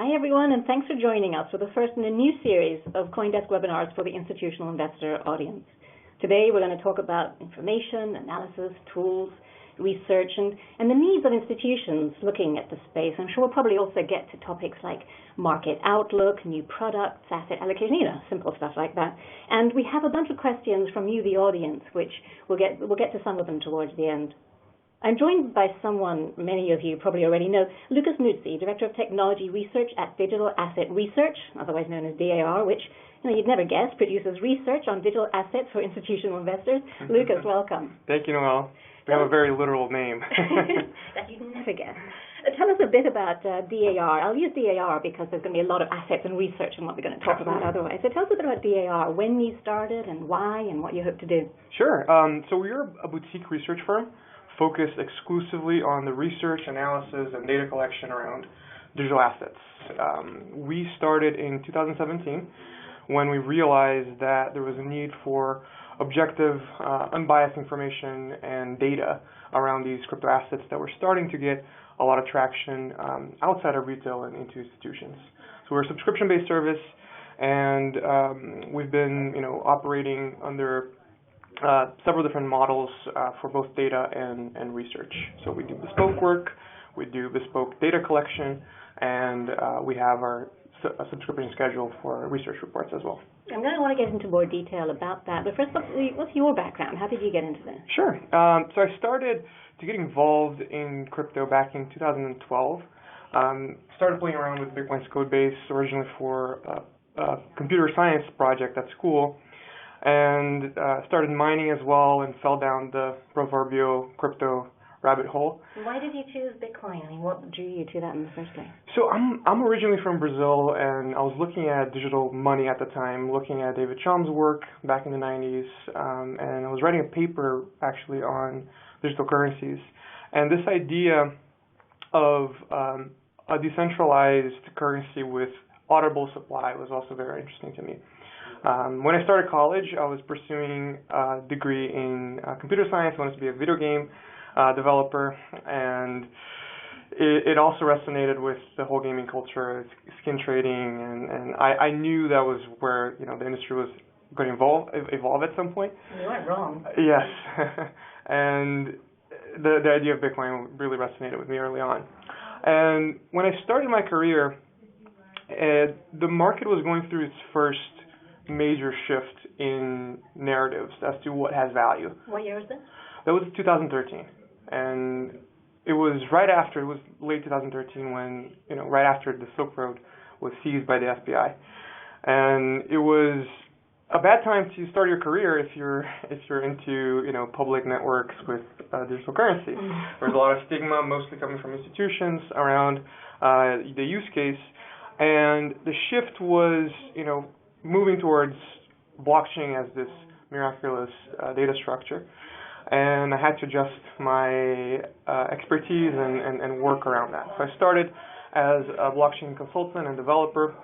Hi everyone, and thanks for joining us for the first in a new series of CoinDesk webinars for the institutional investor audience. Today we're going to talk about information, analysis, tools, research, and the needs of institutions looking at the space. I'm sure we'll probably also get to topics like market outlook, new products, asset allocation, simple stuff like that. And we have a bunch of questions from you, the audience, which we'll get to some of them towards the end. I'm joined by someone many of you probably already know, Lucas Nuzzi, Director of Technology Research at Digital Asset Research, otherwise known as DAR, which you'd never guess produces research on digital assets for institutional investors. Lucas, welcome. Thank you, Noelle. We have a very literal name. That you'd never guess. Tell us a bit about DAR. I'll use DAR because there's going to be a lot of assets and research in what we're going to talk about otherwise. So tell us a bit about DAR, when you started and why and what you hope to do. Sure. So we're a boutique research firm focused exclusively on the research, analysis, and data collection around digital assets. We started in 2017 when we realized that there was a need for objective, unbiased information and data around these crypto assets that were starting to get a lot of traction outside of retail and into institutions. So we're a subscription-based service, and we've been, operating under several different models for both data and research. So we do bespoke work, we do bespoke data collection, and we have our subscription schedule for research reports as well. I'm going to want to get into more detail about that, but first, what's your background? How did you get into this? Sure. So I started to get involved in crypto back in 2012. Started playing around with Bitcoin's code base originally for a computer science project at school, and started mining as well and fell down the proverbial crypto rabbit hole. Why did you choose Bitcoin? I mean, what drew you to that in the first place? So I'm originally from Brazil, and I was looking at digital money at the time, looking at David Chaum's work back in the 90s, and I was writing a paper actually on digital currencies. And this idea of a decentralized currency with auditable supply was also very interesting to me. When I started college, I was pursuing a degree in computer science. I wanted to be a video game developer, and it also resonated with the whole gaming culture, skin trading, and I knew that was where the industry was going to evolve at some point. You weren't wrong. Yes, and the idea of Bitcoin really resonated with me early on. And when I started my career, the market was going through its first major shift in narratives as to what has value. What year was this? That was 2013, and it was late 2013 when, right after the Silk Road was seized by the FBI, and it was a bad time to start your career if you're into public networks with digital currency. There's a lot of stigma, mostly coming from institutions around the use case, and the shift was moving towards blockchain as this miraculous data structure. And I had to adjust my expertise and work around that. So I started as a blockchain consultant and developer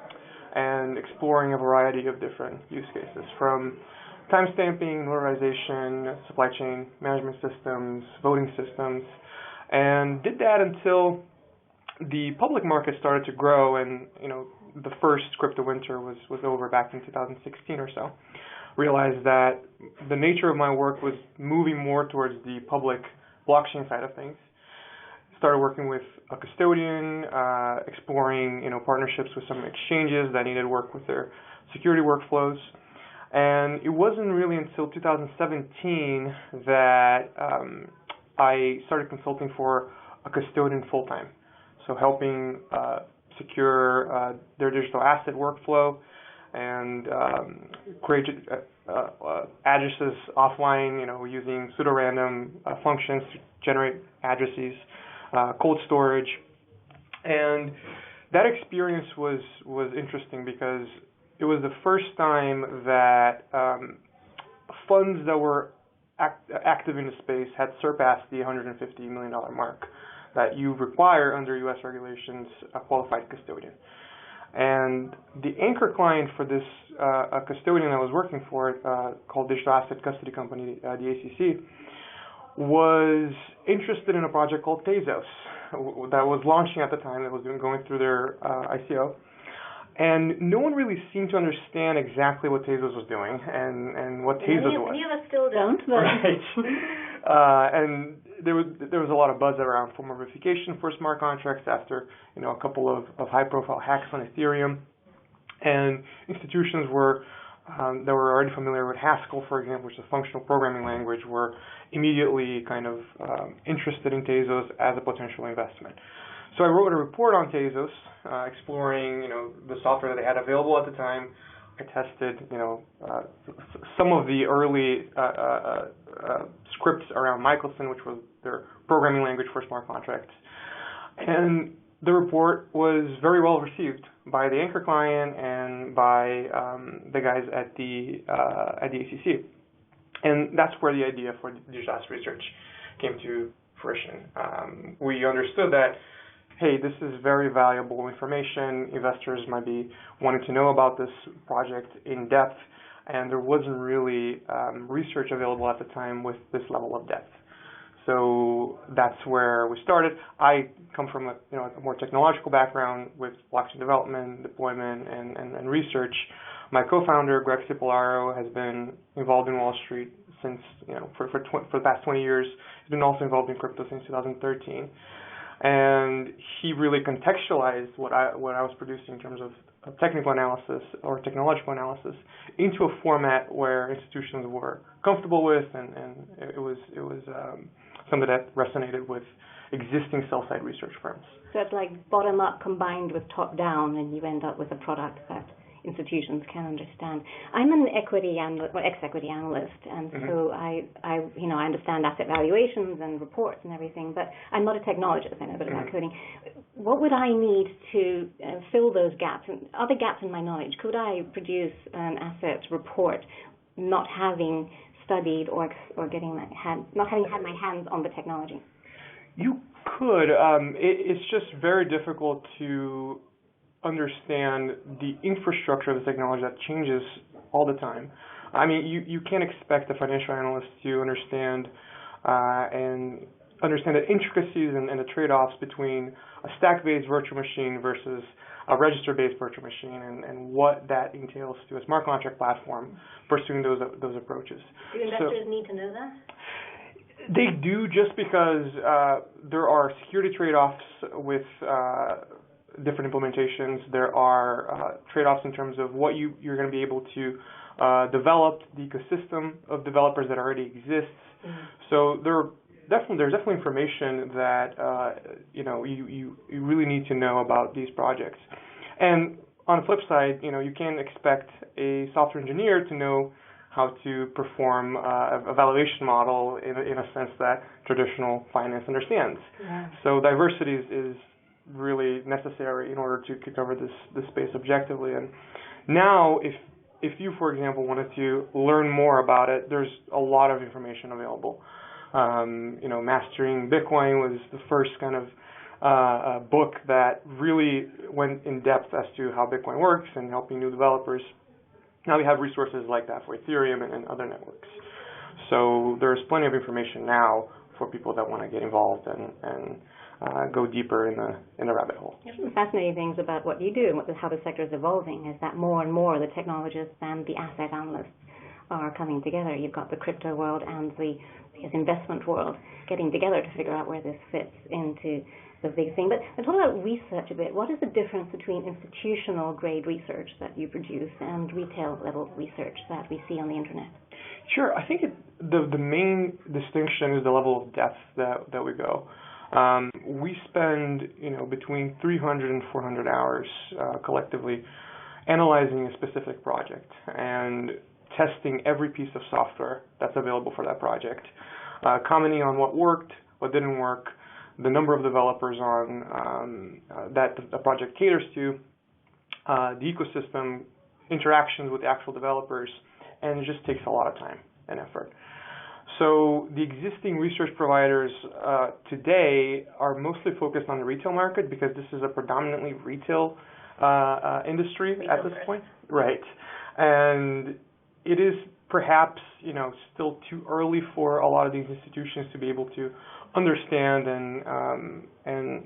and exploring a variety of different use cases, from timestamping, notarization, supply chain management systems, voting systems, and did that until the public market started to grow, and the first crypto winter was over back in 2016 or so. Realized that the nature of my work was moving more towards the public blockchain side of things. Started working with a custodian, exploring partnerships with some exchanges that needed work with their security workflows. And it wasn't really until 2017 that I started consulting for a custodian full-time. So helping secure their digital asset workflow and create addresses offline, using pseudo-random functions to generate addresses, cold storage. And that experience was interesting because it was the first time that funds that were active in the space had surpassed the $150 million mark that you require under U.S. regulations, a qualified custodian. And the anchor client for this a custodian I was working for, called Digital Asset Custody Company, the ACC, was interested in a project called Tezos. that was launching at the time, that was going through their ICO. And no one really seemed to understand exactly what Tezos was doing and what Tezos was. Many of us still don't. But Right. And there was a lot of buzz around formal verification for smart contracts after a couple of high-profile hacks on Ethereum, and institutions that were already familiar with Haskell, for example, which is a functional programming language, were immediately kind of interested in Tezos as a potential investment. So I wrote a report on Tezos, exploring, the software that they had available at the time. I tested, some of the early scripts around Acheson, which was their programming language for smart contracts. And the report was very well received by the anchor client and by the guys at the ACC. And that's where the idea for digital asset research came to fruition. We understood that, hey, this is very valuable information. Investors might be wanting to know about this project in depth, and there wasn't really research available at the time with this level of depth. So that's where we started. I come from a more technological background with blockchain development, deployment, and research. My co-founder, Greg Cipolaro, has been involved in Wall Street since, for the past 20 years. He's been also involved in crypto since 2013. And he really contextualized what I was producing in terms of technical analysis or technological analysis into a format where institutions were comfortable with, and it was something that resonated with existing sell-side research firms. So it's like bottom-up combined with top-down, and you end up with a product that institutions can understand. I'm an equity analyst, ex-equity analyst, and so I understand asset valuations and reports and everything, but I'm not a technologist. I know a bit about coding. What would I need to fill those gaps? And are there gaps in my knowledge? Could I produce an asset report not having studied or not having had my hands on the technology? You could. It's just very difficult to understand the infrastructure of the technology that changes all the time. I mean, you can't expect a financial analyst to understand the intricacies and the trade-offs between a stack-based virtual machine versus a register-based virtual machine, and what that entails to a smart contract platform pursuing those approaches. Do investors need to know that? They do, just because there are security trade-offs with different implementations. There are trade-offs in terms of what you're going to be able to develop, the ecosystem of developers that already exists. So there's definitely information that you really need to know about these projects. And on the flip side, you can't expect a software engineer to know how to perform a valuation model in a sense that traditional finance understands. Yeah. So diversity is really necessary in order to cover this space objectively. And now, if you, for example, wanted to learn more about it, there's a lot of information available. Mastering Bitcoin was the first kind of book that really went in depth as to how Bitcoin works and helping new developers. Now we have resources like that for Ethereum and other networks. So there's plenty of information now for people that want to get involved and go deeper in the rabbit hole. One of the fascinating things about what you do and how the sector is evolving is that more and more the technologists and the asset analysts are coming together. You've got the crypto world and the investment world getting together to figure out where this fits into the big thing. But talk about research a bit. What is the difference between institutional grade research that you produce and retail level research that we see on the internet? Sure. I think the main distinction is the level of depth that we go. We spend between 300 and 400 hours collectively analyzing a specific project and testing every piece of software that's available for that project, commenting on what worked, what didn't work, the number of developers on that the project caters to, the ecosystem, interactions with the actual developers, and it just takes a lot of time and effort. So the existing research providers today are mostly focused on the retail market because this is a predominantly retail industry at this point. Right. And it is perhaps, still too early for a lot of these institutions to be able to understand and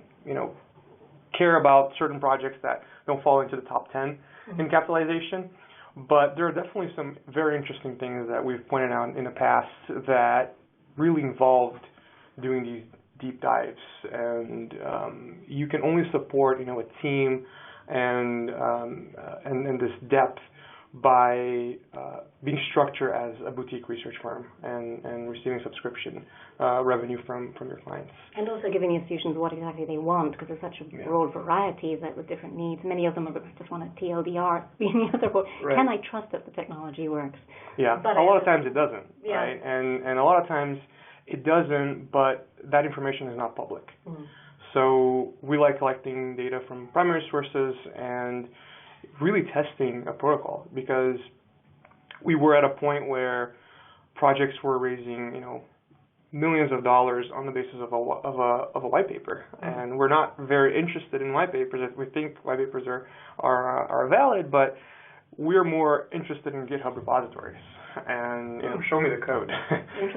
care about certain projects that don't fall into the top 10 in capitalization. But there are definitely some very interesting things that we've pointed out in the past that really involved doing these deep dives, and you can only support a team and this depth by being structured as a boutique research firm and receiving subscription revenue from your clients. And also giving the institutions what exactly they want, because there's such a broad variety that with different needs. Many of them just want a TLDR, being the other. Right. Can I trust that the technology works? Yeah, but a lot of times it doesn't, right? And a lot of times it doesn't, but that information is not public. So we like collecting data from primary sources and really testing a protocol, because we were at a point where projects were raising, millions of dollars on the basis of a white paper, and we're not very interested in white papers. We think white papers are valid, but we're more interested in GitHub repositories and show me the code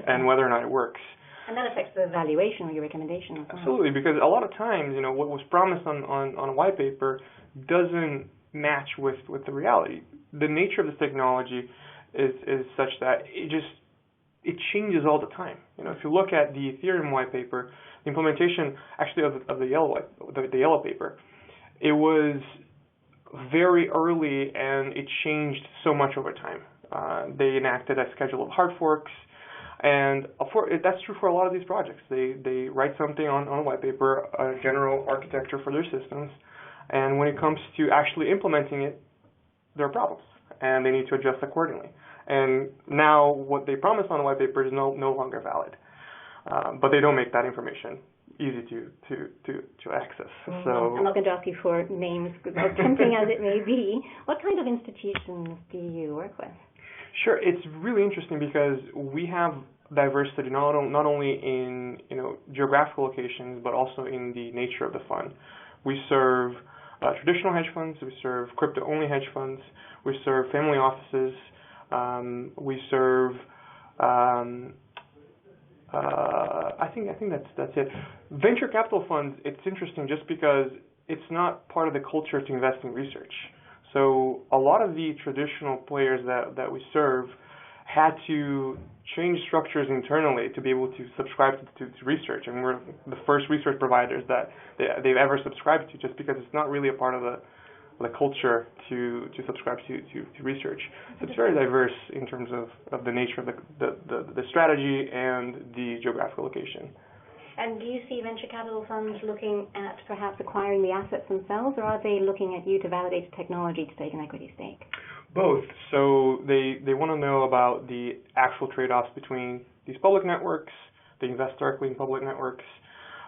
and whether or not it works. And that affects the valuation or your recommendation as well. Absolutely, because a lot of times, what was promised on a white paper doesn't match with the reality. The nature of this technology is such that it changes all the time. If you look at the Ethereum white paper, the implementation actually of the yellow paper, it was very early and it changed so much over time. They enacted a schedule of hard forks, and that's true for a lot of these projects. They write something on a white paper, a general architecture for their systems, and when it comes to actually implementing it, there are problems, and they need to adjust accordingly. And now what they promise on the white paper is no longer valid, but they don't make that information easy to access. So I'm not going to ask you for names, because as tempting as it may be, what kind of institutions do you work with? Sure, it's really interesting because we have diversity not only in geographical locations, but also in the nature of the fund. We serve traditional hedge funds, we serve crypto-only hedge funds, we serve family offices, we serve I think that's it. Venture capital funds, it's interesting just because it's not part of the culture to invest in research. So a lot of the traditional players that we serve had to change structures internally to be able to subscribe to research, and we're the first research providers that they've ever subscribed to, just because it's not really a part of the culture to subscribe to research. So it's very diverse in terms of the nature of the strategy and the geographical location. And do you see venture capital funds looking at perhaps acquiring the assets themselves, or are they looking at you to validate the technology to take an equity stake? Both. So they want to know about the actual trade-offs between these public networks, they invest directly in public networks,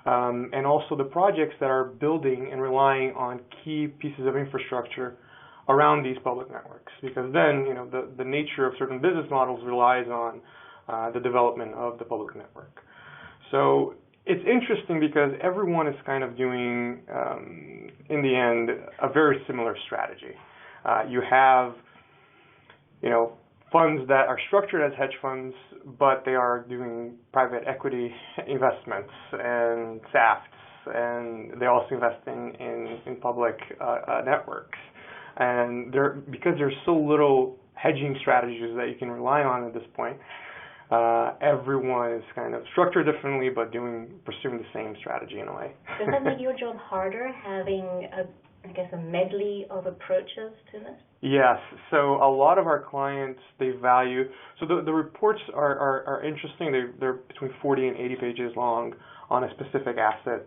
and also the projects that are building and relying on key pieces of infrastructure around these public networks. Because then, the nature of certain business models relies on the development of the public network. So it's interesting because everyone is kind of doing, in the end, a very similar strategy. You have, funds that are structured as hedge funds, but they are doing private equity investments and SAFTs, and they also invest in public networks. And because there's so little hedging strategies that you can rely on at this point, everyone is kind of structured differently, but pursuing the same strategy in a way. Does that make your job harder, having a medley of approaches to this? Yes. So a lot of our clients, they value. So the reports are interesting. They're between 40 and 80 pages long on a specific asset,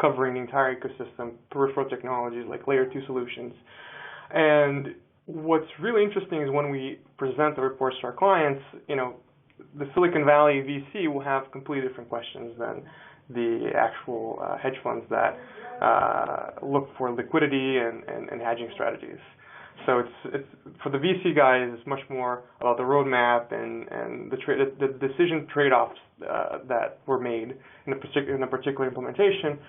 covering the entire ecosystem, peripheral technologies like layer 2 solutions. And what's really interesting is when we present the reports to our clients, the Silicon Valley VC will have completely different questions than the actual hedge funds that look for liquidity and hedging strategies. So it's for the VC guys, it's much more about the roadmap and the decision trade-offs that were made in a particular implementation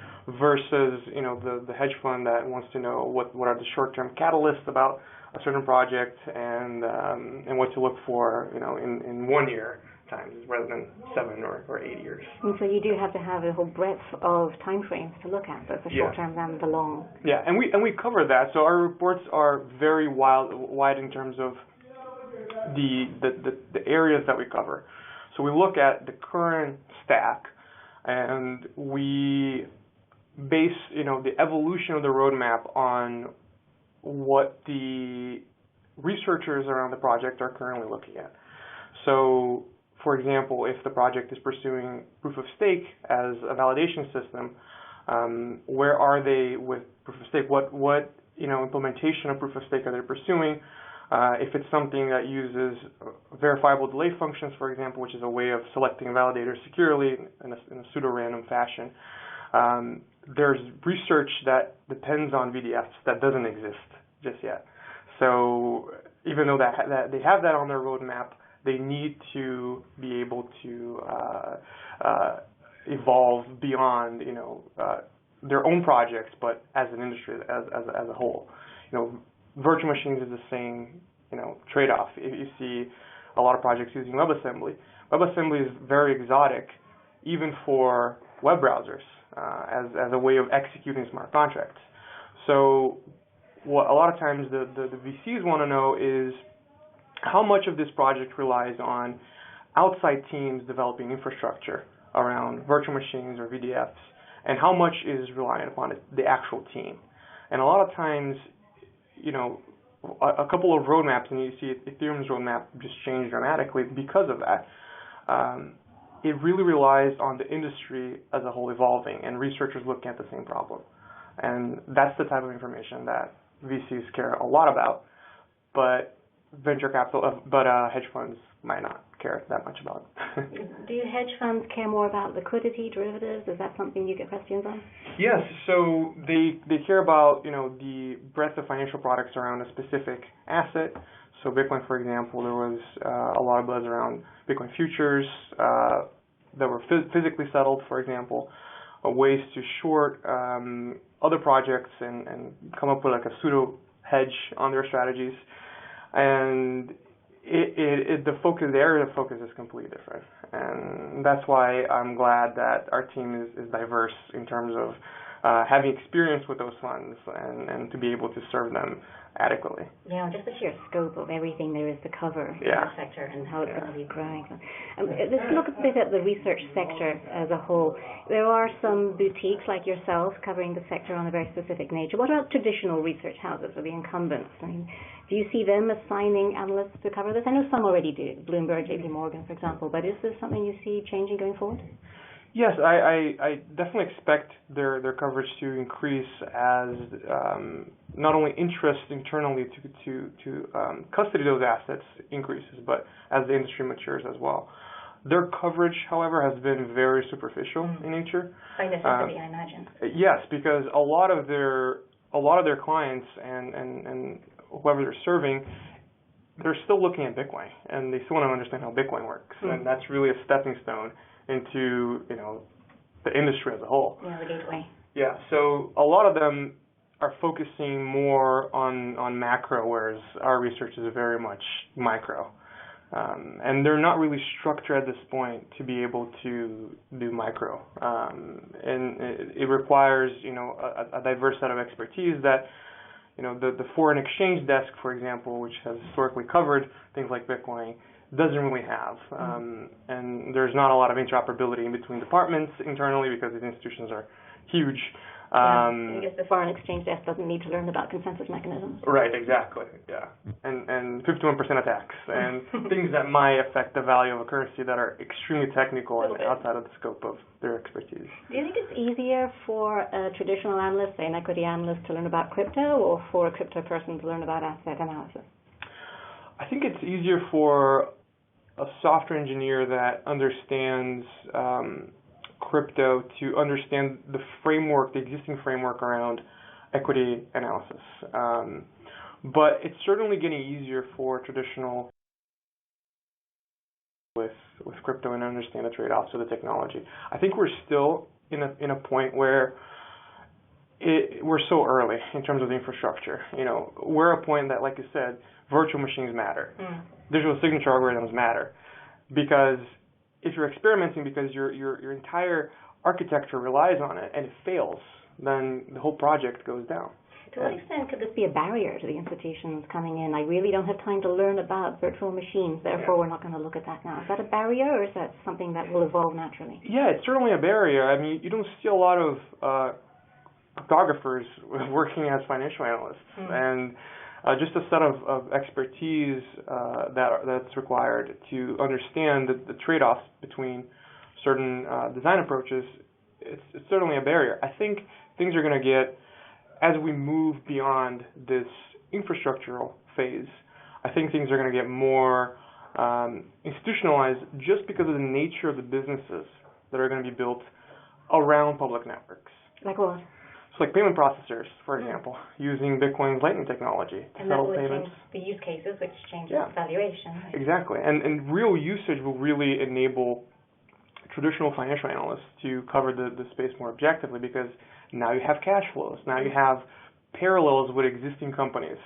versus the hedge fund that wants to know what are the short-term catalysts about a certain project and what to look for in 1 year times rather than 7 or 8 years. And so you do have to have a whole breadth of time frames to look at, both the short term and the long. Yeah, and we cover that. So our reports are very wide in terms of the areas that we cover. So we look at the current stack, and we base the evolution of the roadmap on what the researchers around the project are currently looking at. So, for example, if the project is pursuing proof of stake as a validation system, where are they with proof of stake? What implementation of proof of stake are they pursuing? If it's something that uses verifiable delay functions, for example, which is a way of selecting validators securely in a pseudo-random fashion, there's research that depends on VDFs that doesn't exist just yet. So even though that they have that on their roadmap, they need to be able to evolve beyond their own projects, but as an industry, as a whole. Virtual machines is the same trade-off. If you see a lot of projects using WebAssembly. WebAssembly is very exotic, even for web browsers, as a way of executing smart contracts. So what a lot of times the VCs want to know is how much of this project relies on outside teams developing infrastructure around virtual machines or VDFs, and how much is reliant upon the actual team. And a lot of times, a couple of roadmaps, and you see Ethereum's roadmap just changed dramatically because of that. It really relies on the industry as a whole evolving and researchers looking at the same problem. And that's the type of information that VCs care a lot about, but hedge funds might not care that much about. Do hedge funds care more about liquidity derivatives? Is that something you get questions on? Yes, so they care about the breadth of financial products around a specific asset. So Bitcoin, for example, there was a lot of buzz around Bitcoin futures that were physically settled, for example, ways to short other projects and come up with like a pseudo hedge on their strategies. And the area of focus is completely different. And that's why I'm glad that our team is diverse in terms of having experience with those funds and to be able to serve them adequately. Yeah, just the sheer scope of everything there is to cover in the sector and how it's going to be growing. Let's look a bit at the research sector as a whole. There are some boutiques like yourselves covering the sector on a very specific nature. What about traditional research houses or the incumbents? I mean, do you see them assigning analysts to cover this? I know some already do, Bloomberg, JP Morgan, for example, but is this something you see changing going forward? Yes, I definitely expect their coverage to increase as not only interest internally to custody those assets increases, but as the industry matures as well. Their coverage, however, has been very superficial in nature. By necessity, I imagine. Yes, because a lot of their clients and whoever they're serving, they're still looking at Bitcoin, and they still want to understand how Bitcoin works, and that's really a stepping stone into the industry as a whole. Yeah, the gateway. Yeah, so a lot of them are focusing more on macro, whereas our research is very much micro. And they're not really structured at this point to be able to do micro. And it requires a diverse set of expertise that the foreign exchange desk, for example, which has historically covered things like Bitcoin, doesn't really have. And there's not a lot of interoperability in between departments internally because these institutions are huge. I guess the foreign exchange desk doesn't need to learn about consensus mechanisms. Right, exactly, yeah. And 51% attacks and things that might affect the value of a currency that are extremely technical and outside of the scope of their expertise. Do you think it's easier for a traditional analyst, say an equity analyst, to learn about crypto, or for a crypto person to learn about asset analysis? I think it's easier for a software engineer that understands crypto to understand the framework, the existing framework around equity analysis. But it's certainly getting easier for traditional with crypto and understand the trade-offs of the technology. I think we're still in a point where we're so early in terms of the infrastructure. We're at a point that, like you said, virtual machines matter. Digital signature algorithms matter because if you're experimenting because your entire architecture relies on it and it fails, then the whole project goes down. To what extent could this be a barrier to the institutions coming in? I really don't have time to learn about virtual machines, therefore we're not going to look at that now. Is that a barrier, or is that something that will evolve naturally? Yeah, it's certainly a barrier. I mean, you don't see a lot of cryptographers working as financial analysts, and just a set of expertise that's required to understand the trade-offs between certain design approaches. It's certainly a barrier. I think things are going to get, as we move beyond this infrastructural phase, I think things are going to get more institutionalized just because of the nature of the businesses that are going to be built around public networks. Like what? So like payment processors, for example, using Bitcoin's Lightning technology to and settle that will payments. change the use cases, which changes valuation. Exactly. And real usage will really enable traditional financial analysts to cover the space more objectively, because now you have cash flows. Now you have parallels with existing companies.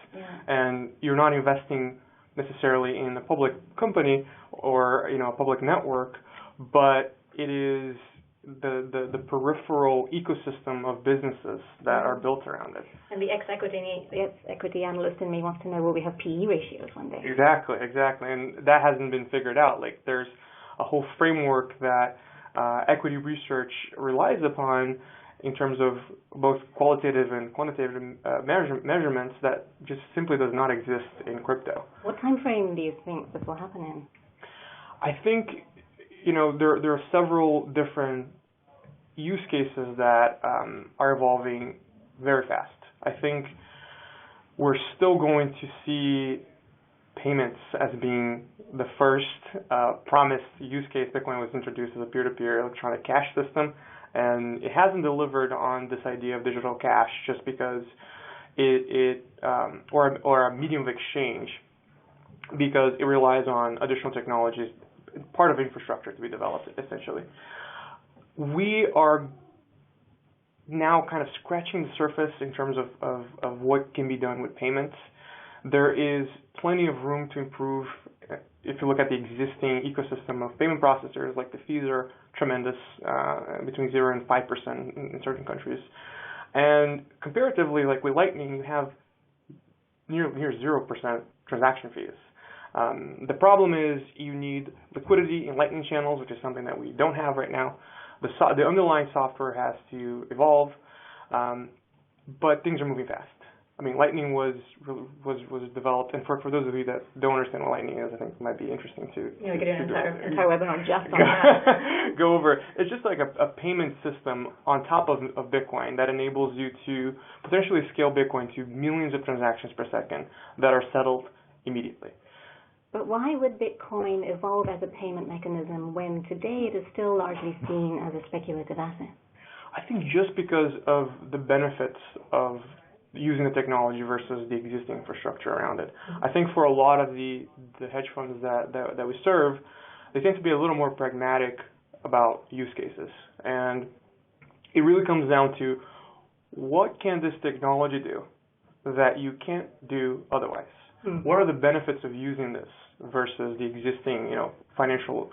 And you're not investing necessarily in a public company or a public network, but it is the peripheral ecosystem of businesses that are built around it. And the equity analyst in me wants to know, will we have PE ratios one day? Exactly. And that hasn't been figured out. Like, there's a whole framework that equity research relies upon in terms of both qualitative and quantitative measurements that just simply does not exist in crypto. What time frame do you think this will happen in? I think, there are several different use cases that are evolving very fast. I think we're still going to see payments as being the first promised use case. Bitcoin was introduced as a peer-to-peer electronic cash system, and it hasn't delivered on this idea of digital cash just because or a medium of exchange, because it relies on additional technologies, part of infrastructure to be developed, essentially. We are now kind of scratching the surface in terms of what can be done with payments. There is plenty of room to improve. If you look at the existing ecosystem of payment processors, like the fees are tremendous, between 0 and 5% in certain countries. And comparatively, like with Lightning, you have near 0% transaction fees. The problem is you need liquidity in Lightning channels, which is something that we don't have right now. The underlying software has to evolve, but things are moving fast. I mean, Lightning was developed, and for those of you that don't understand what Lightning is, I think it might be interesting to we could do an entire webinar just on that. Go over. It's just like a payment system on top of Bitcoin that enables you to potentially scale Bitcoin to millions of transactions per second that are settled immediately. But why would Bitcoin evolve as a payment mechanism when today it is still largely seen as a speculative asset? I think just because of the benefits of using the technology versus the existing infrastructure around it. I think for a lot of the hedge funds that we serve, they tend to be a little more pragmatic about use cases. And it really comes down to, what can this technology do that you can't do otherwise? What are the benefits of using this versus the existing, financial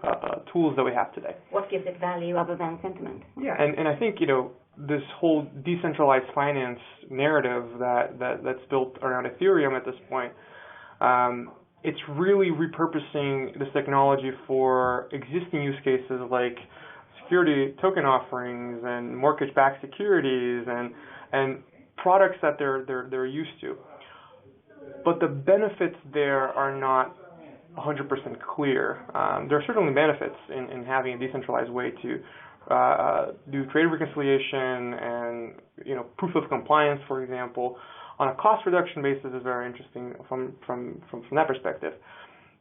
tools that we have today? What gives it value other than sentiment? Yeah, and I think, this whole decentralized finance narrative that's built around Ethereum at this point, it's really repurposing this technology for existing use cases like security token offerings and mortgage-backed securities and products that they're used to. But the benefits there are not 100% clear. There are certainly benefits in having a decentralized way to do trade reconciliation and proof of compliance, for example, on a cost reduction basis is very interesting from that perspective.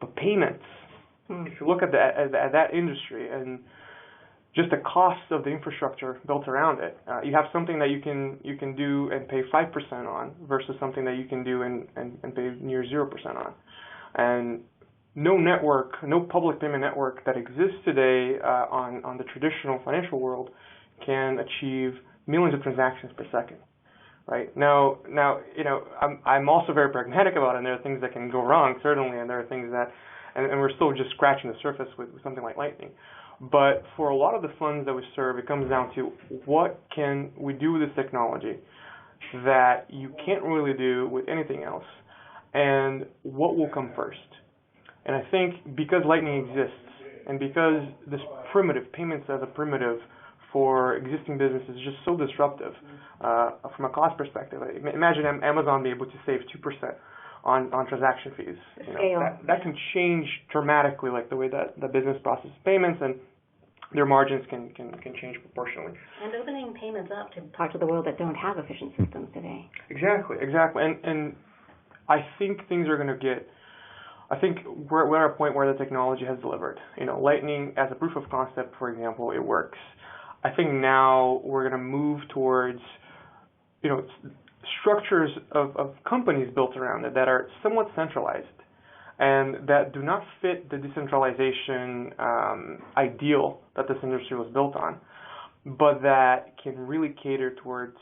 But payments, if you look at that industry and just the cost of the infrastructure built around it, you have something that you can do and pay 5% on versus something that you can do and pay near 0% on. And no public payment network that exists today on the traditional financial world can achieve millions of transactions per second, right? Now, I'm also very pragmatic about it, and there are things that can go wrong, certainly, and there are things that, and we're still just scratching the surface with something like Lightning. But for a lot of the funds that we serve, it comes down to what can we do with this technology that you can't really do with anything else, and what will come first. And I think because Lightning exists, and because this primitive, payments as a primitive for existing businesses is just so disruptive from a cost perspective. Imagine Amazon being able to save 2% on transaction fees. That can change dramatically, like the way that the business processes payments, and their margins can change proportionally. And opening payments up to parts of the world that don't have efficient systems today. Exactly. And I think things are going to get. I think we're at a point where the technology has delivered. Lightning as a proof of concept, for example, it works. I think now we're going to move towards, structures of companies built around it that are somewhat centralized and that do not fit the decentralization ideal that this industry was built on, but that can really cater towards,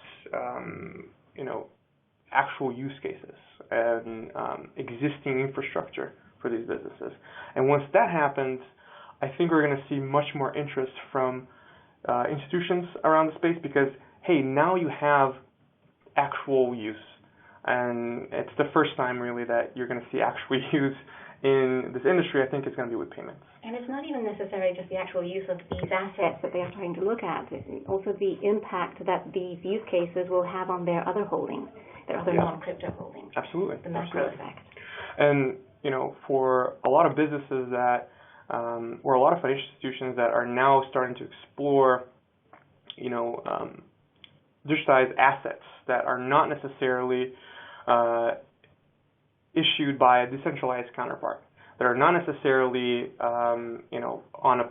actual use cases and existing infrastructure for these businesses. And once that happens, I think we're going to see much more interest from institutions around the space because, hey, now you have actual use. And it's the first time really that you're going to see actual use in this industry. I think it's going to be with payments. And it's not even necessarily just the actual use of these assets that they are trying to look at. It's also the impact that these use cases will have on their other holdings, their other non-crypto holdings. Absolutely. The macro effect. And, for a lot of businesses that, or a lot of financial institutions that are now starting to explore, digitized assets that are not necessarily issued by a decentralized counterpart, that are not necessarily, on a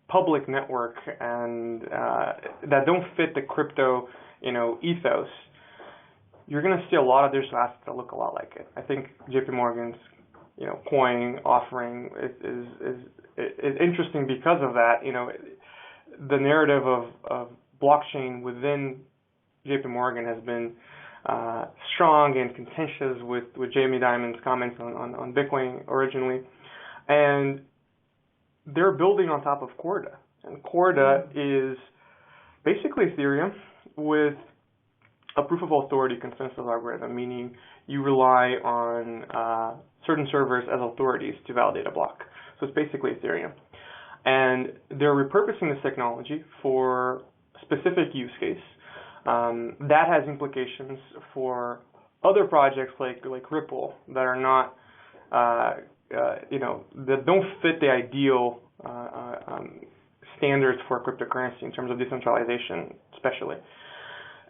public network and that don't fit the crypto, ethos, you're going to see a lot of digital assets that look a lot like it. I think JP Morgan's, coin offering is interesting because of that. The narrative of blockchain within JP Morgan has been strong and contentious with Jamie Dimon's comments on Bitcoin originally. And they're building on top of Corda. And Corda is basically Ethereum with a proof of authority consensus algorithm, meaning you rely on certain servers as authorities to validate a block. So it's basically Ethereum. And they're repurposing this technology for a specific use case. That has implications for other projects like Ripple that are not, that don't fit the ideal standards for cryptocurrency in terms of decentralization, especially.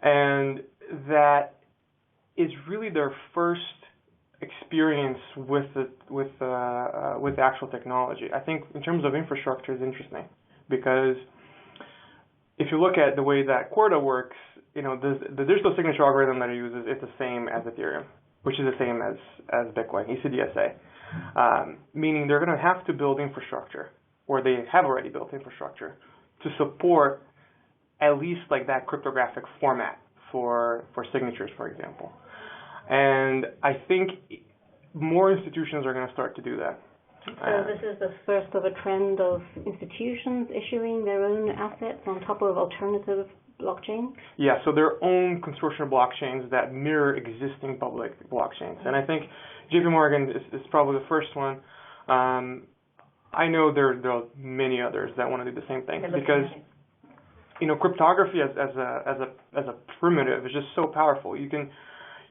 And that is really their first experience with the actual technology. I think in terms of infrastructure is interesting because if you look at the way that Corda works, the digital signature algorithm that it uses is the same as Ethereum, which is the same as Bitcoin, ECDSA, meaning they're going to have to build infrastructure, or they have already built infrastructure, to support at least like that cryptographic format for signatures, for example. And I think more institutions are going to start to do that. So this is the first of a trend of institutions issuing their own assets on top of alternative blockchains? Yeah, so their own consortium blockchains that mirror existing public blockchains. And I think JP Morgan is probably the first one. I know there are many others that want to do the same thing because cryptography as a primitive is just so powerful. You can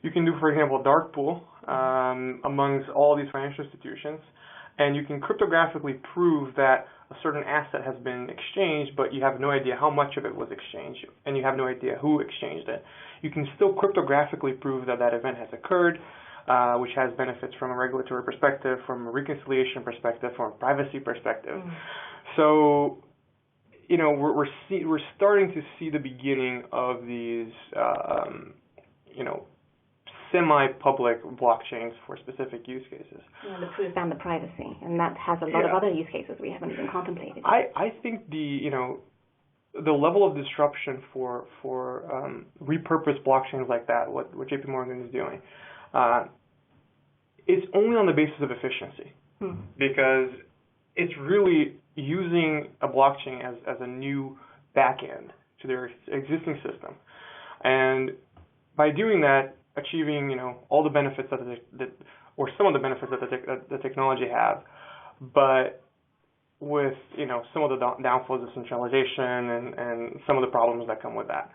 do, for example, a dark pool amongst all these financial institutions, and you can cryptographically prove that a certain asset has been exchanged, but you have no idea how much of it was exchanged, and you have no idea who exchanged it. You can still cryptographically prove that that event has occurred, which has benefits from a regulatory perspective, from a reconciliation perspective, from a privacy perspective. So, we're starting to see the beginning of these, semi-public blockchains for specific use cases. The proof and the privacy, and that has a lot of other use cases we haven't even contemplated. I think the level of disruption for repurposed blockchains like that, what JP Morgan is doing, it's only on the basis of efficiency, because it's really using a blockchain as a new backend to their existing system. And by doing that, achieving, all the benefits or some of the benefits that the technology have, but with, some of the downfalls of centralization and some of the problems that come with that.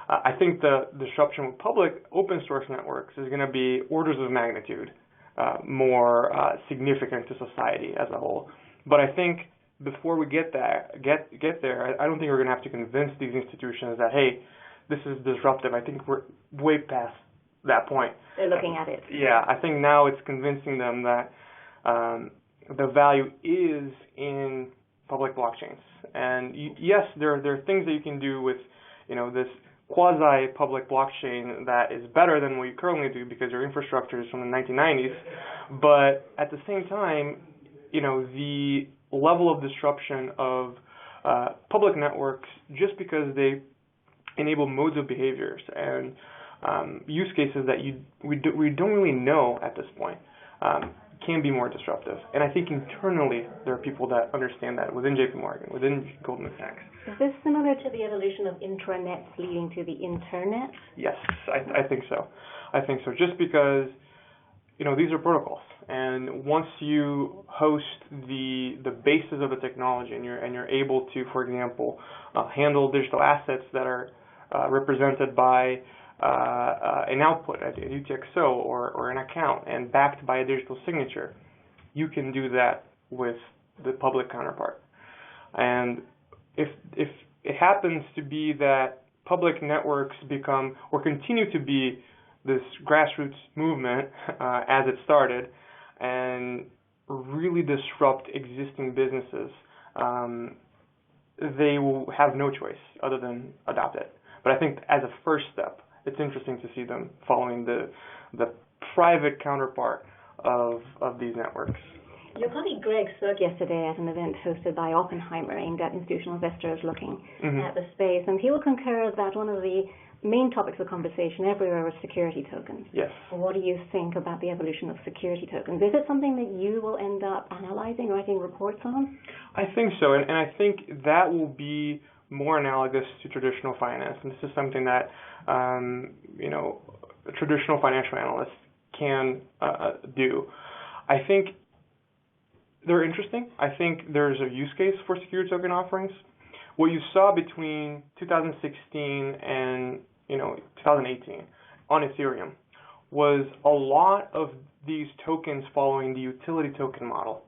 I think the disruption with public open source networks is going to be orders of magnitude more significant to society as a whole. But I think before we get there, I don't think we're going to have to convince these institutions that, hey, this is disruptive. I think we're way past that point. They're looking at it. Yeah, I think now it's convincing them that the value is in public blockchains. And yes, there are things that you can do with, this quasi-public blockchain that is better than what you currently do because your infrastructure is from the 1990s. But at the same time, the level of disruption of public networks, just because they enable modes of behaviors and use cases that we don't really know at this point, can be more disruptive. And I think internally there are people that understand that within JP Morgan, within Goldman Sachs. Is this similar to the evolution of intranets leading to the internet? Yes, I think so. I think so. Just because, these are protocols. And once you host the basis of the technology and you're able to, for example, handle digital assets that are represented by an output, a UTXO or an account, and backed by a digital signature, you can do that with the public counterpart. And if it happens to be that public networks become or continue to be this grassroots movement as it started and really disrupt existing businesses, they will have no choice other than adopt it. But I think as a first step, it's interesting to see them following the private counterpart of these networks. Your colleague Greg spoke yesterday at an event hosted by Oppenheimer aimed at institutional investors looking at the space, and he will concur that one of the main topics of conversation everywhere was security tokens. Yes. What do you think about the evolution of security tokens? Is it something that you will end up analyzing, writing reports on? I think so, and I think that will be more analogous to traditional finance, and this is something that traditional financial analysts can do. I think they're interesting. I think there's a use case for security token offerings. What you saw between 2016 and 2018 on Ethereum was a lot of these tokens following the utility token model,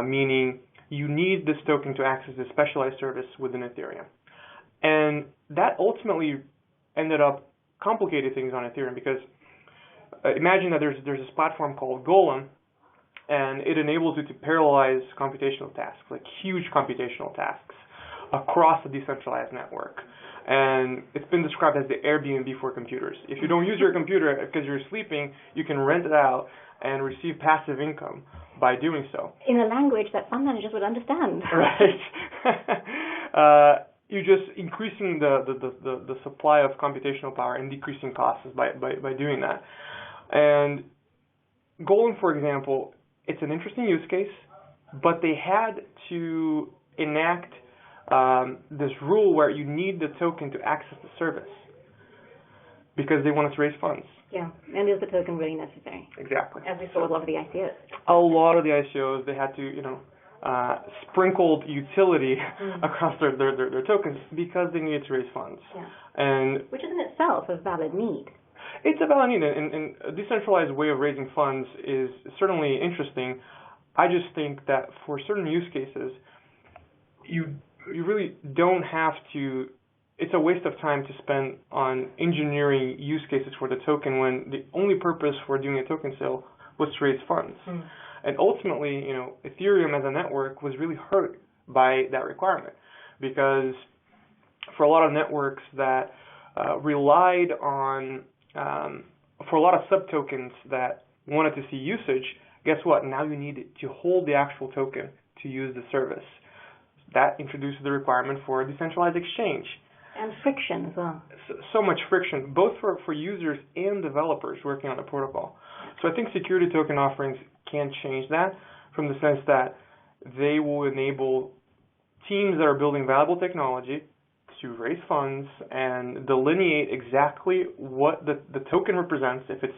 meaning you need this token to access a specialized service within Ethereum. And that ultimately ended up complicating things on Ethereum because imagine that there's this platform called Golem, and it enables you to parallelize computational tasks, like huge computational tasks, across a decentralized network. And it's been described as the Airbnb for computers. If you don't use your computer because you're sleeping, you can rent it out and receive passive income by doing so. In a language that fund managers would understand. Right. You're just increasing the supply of computational power and decreasing costs by doing that. And Golem, for example, it's an interesting use case, but they had to enact this rule where you need the token to access the service because they wanted to raise funds. Yeah, and is the token really necessary? Exactly. As we saw with a lot of the ICOs. A lot of the ICOs, they had to, sprinkled utility across their tokens because they needed to raise funds. Yeah. And which is in itself a valid need. It's a valid need, and a decentralized way of raising funds is certainly interesting. I just think that for certain use cases, you really don't have to. It's a waste of time to spend on engineering use cases for the token when the only purpose for doing a token sale was to raise funds. And ultimately, Ethereum as a network was really hurt by that requirement because for a lot of networks that relied on, for a lot of sub-tokens that wanted to see usage, guess what? Now you need to hold the actual token to use the service. That introduces the requirement for a decentralized exchange. And friction as well. So much friction, both for users and developers working on the protocol. So I think security token offerings can change that from the sense that they will enable teams that are building valuable technology to raise funds and delineate exactly what the token represents, if it's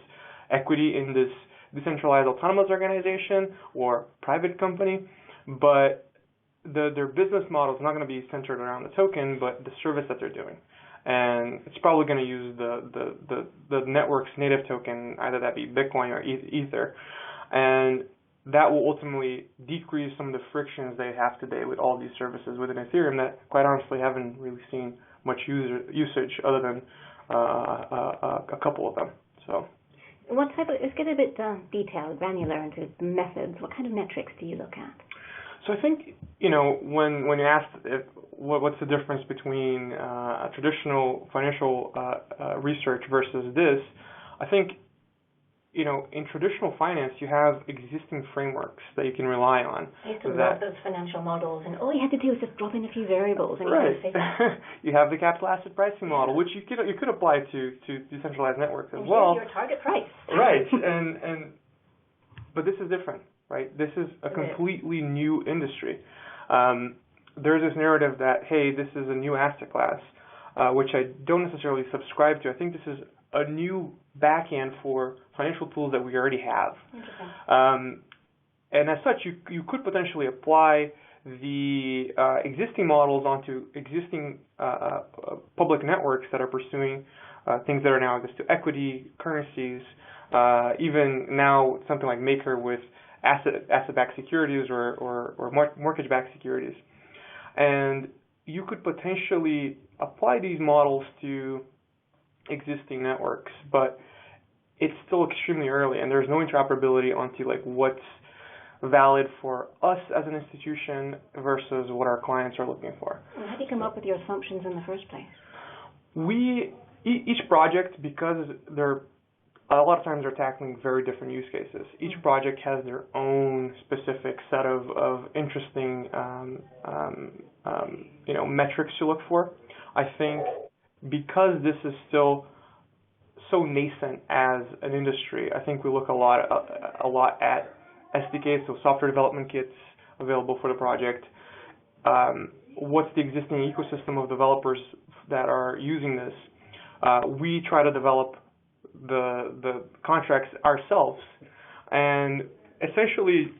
equity in this decentralized autonomous organization or private company, but their business model is not going to be centered around the token, but the service that they're doing. And it's probably going to use the network's native token, either that be Bitcoin or Ether. And that will ultimately decrease some of the frictions they have today with all these services within Ethereum that, quite honestly, haven't really seen much usage other than a couple of them. So, let's get a bit detailed, granular into the methods. What kind of metrics do you look at? So I think, when you asked what's the difference between a traditional financial research versus this, I think, in traditional finance, you have existing frameworks that you can rely on. I used to love those financial models, and all you had to do was just drop in a few variables. And right. You have the capital asset pricing model, which you could apply to decentralized networks as well. Here's your target price. Right, but this is different, right? This is a completely new industry. There's this narrative that, hey, this is a new asset class, which I don't necessarily subscribe to. I think this is a new backend for financial tools that we already have. And as such, you could potentially apply the existing models onto existing public networks that are pursuing things that are now access to equity, currencies, even now something like Maker with asset-backed securities or mortgage-backed securities. And you could potentially apply these models to existing networks, but it's still extremely early, and there's no interoperability onto what's valid for us as an institution versus what our clients are looking for. And how do you come up with your assumptions in the first place? Each project, because they're a lot of times they're tackling very different use cases. Each project has their own specific set of interesting metrics to look for. I think because this is still so nascent as an industry, I think we look a lot at SDKs, so software development kits available for the project. What's the existing ecosystem of developers that are using this? We try to develop the contracts ourselves and essentially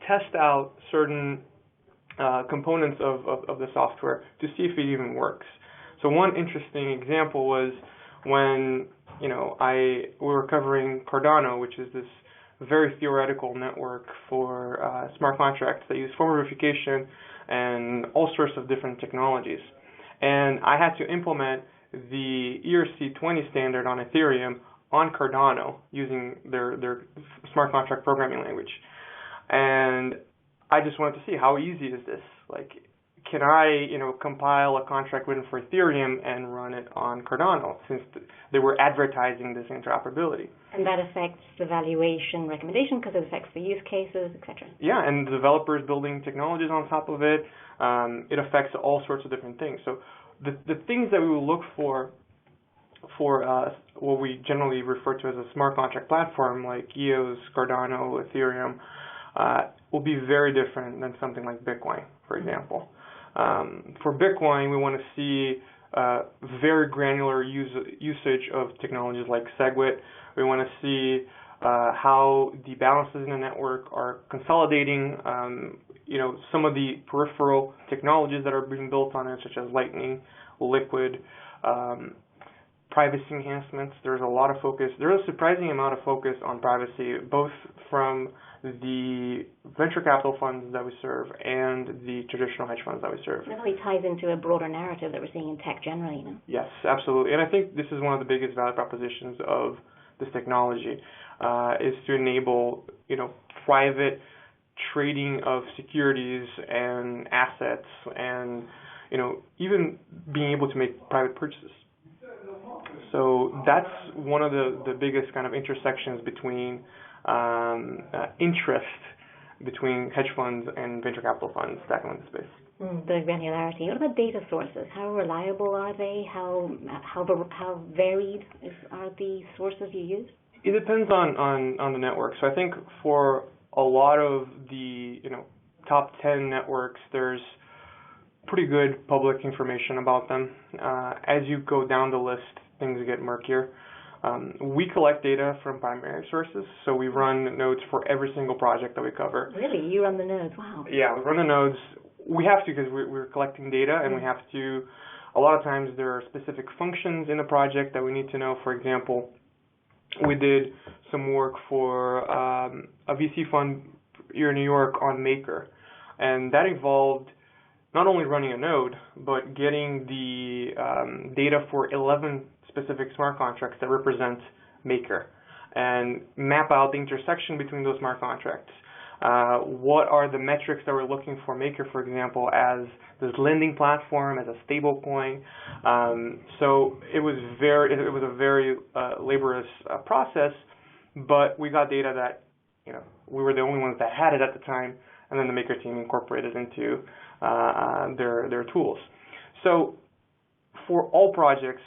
test out certain components of the software to see if it even works. So one interesting example was when we were covering Cardano, which is this very theoretical network for smart contracts that use form verification and all sorts of different technologies. And I had to implement the ERC-20 standard on Ethereum on Cardano using their smart contract programming language. And I just wanted to see, how easy is this? Can I, compile a contract written for Ethereum and run it on Cardano, since they were advertising this interoperability? And that affects the valuation recommendation because it affects the use cases, etc. Yeah, and the developers building technologies on top of it. It affects all sorts of different things. So the things that we will look for what we generally refer to as a smart contract platform, like EOS, Cardano, Ethereum, will be very different than something like Bitcoin, for example. For Bitcoin, we want to see very granular usage of technologies like SegWit. We want to see how the balances in the network are consolidating. Some of the peripheral technologies that are being built on it, such as Lightning, Liquid, privacy enhancements. There's a lot of focus. There's a surprising amount of focus on privacy, both from the venture capital funds that we serve and the traditional hedge funds that we serve. That really ties into a broader narrative that we're seeing in tech generally, Yes, absolutely. And I think this is one of the biggest value propositions of this technology, is to enable, private trading of securities and assets and, even being able to make private purchases. So that's one of the biggest kind of intersections between interest between hedge funds and venture capital funds tackling the space. The granularity. What about data sources? How reliable are they? How varied are the sources you use? It depends on the network. So I think for a lot of the top 10 networks, there's pretty good public information about them. As you go down the list, things get murkier. We collect data from primary sources, so we run nodes for every single project that we cover. Really? You run the nodes? Wow. Yeah, we run the nodes. We have to because we're collecting data, and we have to, a lot of times there are specific functions in a project that we need to know. For example, we did some work for a VC fund here in New York on Maker, and that involved not only running a node, but getting the data for 11 specific smart contracts that represent Maker and map out the intersection between those smart contracts. What are the metrics that we're looking for Maker, for example, as this lending platform, as a stable coin? So it was a very laborious process, but we got data that, we were the only ones that had it at the time, and then the Maker team incorporated into their tools. So for all projects,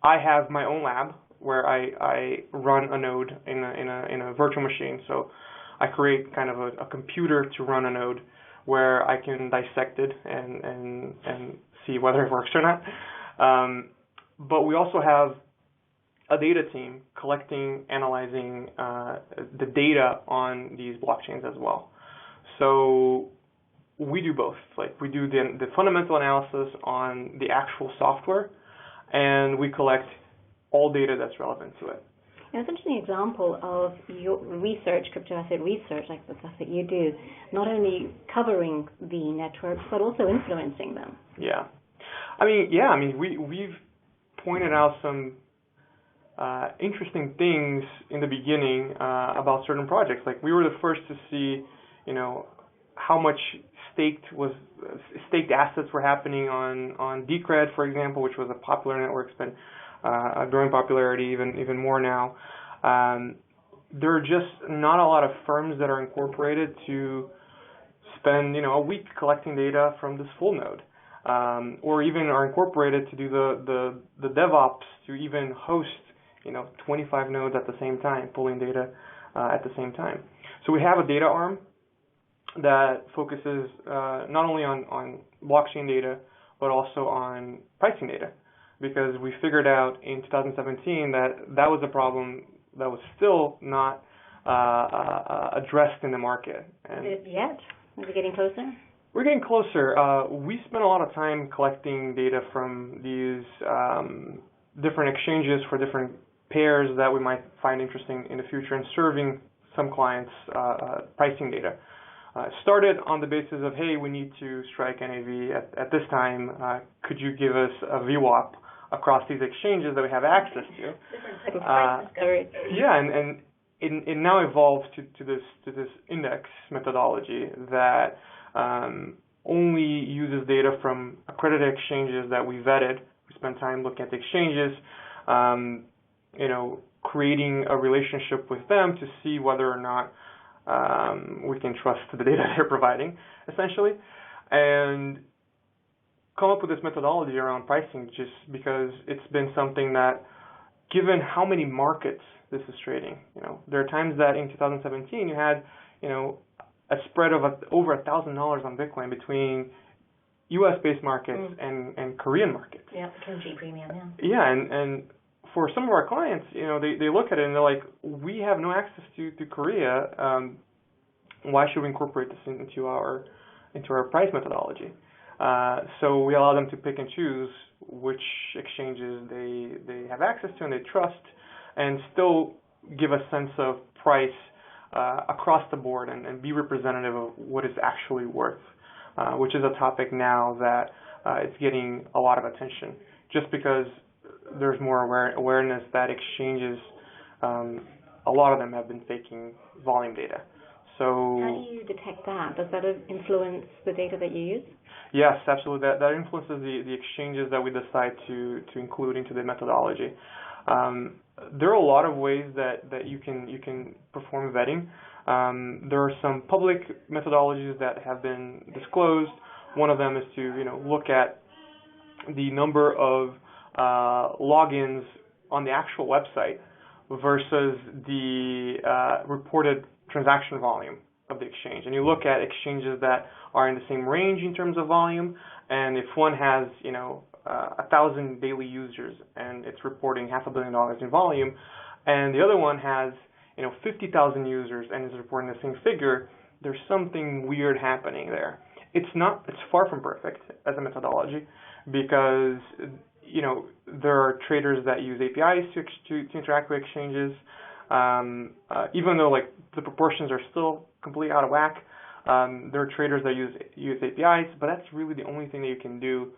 I have my own lab where I run a node in a virtual machine. So I create kind of a computer to run a node where I can dissect it and see whether it works or not. But we also have a data team collecting, analyzing the data on these blockchains as well. So we do both. Like, we do the fundamental analysis on the actual software, and we collect all data that's relevant to it. And it's an interesting example of your research, cryptoasset research, like the stuff that you do, not only covering the networks, but also influencing them. Yeah. We've pointed out some interesting things in the beginning about certain projects. Like, we were the first to see, how much staked assets were happening on Decred, for example, which was a popular network. It's been growing popularity even more now. There are just not a lot of firms that are incorporated to spend a week collecting data from this full node, or even are incorporated to do the DevOps to even host 25 nodes at the same time, pulling data at the same time. So we have a data arm that focuses not only on blockchain data, but also on pricing data, because we figured out in 2017 that was a problem that was still not addressed in the market. And is it yet? Is it getting closer? We're getting closer. We spent a lot of time collecting data from these different exchanges for different pairs that we might find interesting in the future, and serving some clients pricing data. Started on the basis of, hey, we need to strike NAV at this time. Could you give us a VWAP across these exchanges that we have access to? Different type of price discovery. Yeah, and it now evolved to this index methodology that only uses data from accredited exchanges that we vetted. We spent time looking at the exchanges, creating a relationship with them to see whether or not we can trust the data they're providing, essentially, and come up with this methodology around pricing, just because it's been something that, given how many markets this is trading, there are times that in 2017 you had, a spread of over $1,000 on Bitcoin between U.S.-based markets and Korean markets. Yeah, Kenji premium, yeah. Yeah, and for some of our clients, they look at it and they're like, we have no access to Korea. Why should we incorporate this into our price methodology? So we allow them to pick and choose which exchanges they have access to and they trust, and still give a sense of price across the board and be representative of what it's actually worth, which is a topic now that it's getting a lot of attention, just because there's more awareness that exchanges, a lot of them have been faking volume data. So how do you detect that? Does that influence the data that you use? Yes, absolutely. That influences the exchanges that we decide to include into the methodology. There are a lot of ways that you can perform vetting. There are some public methodologies that have been disclosed. One of them is to look at the number of logins on the actual website versus the reported transaction volume of the exchange. And you look at exchanges that are in the same range in terms of volume, and if one has, 1,000 daily users and it's reporting $500 million in volume, and the other one has, 50,000 users and is reporting the same figure, there's something weird happening there. It's far from perfect as a methodology because, there are traders that use APIs to interact with exchanges, even though the proportions are still completely out of whack. There are traders that use APIs, but that's really the only thing that you can do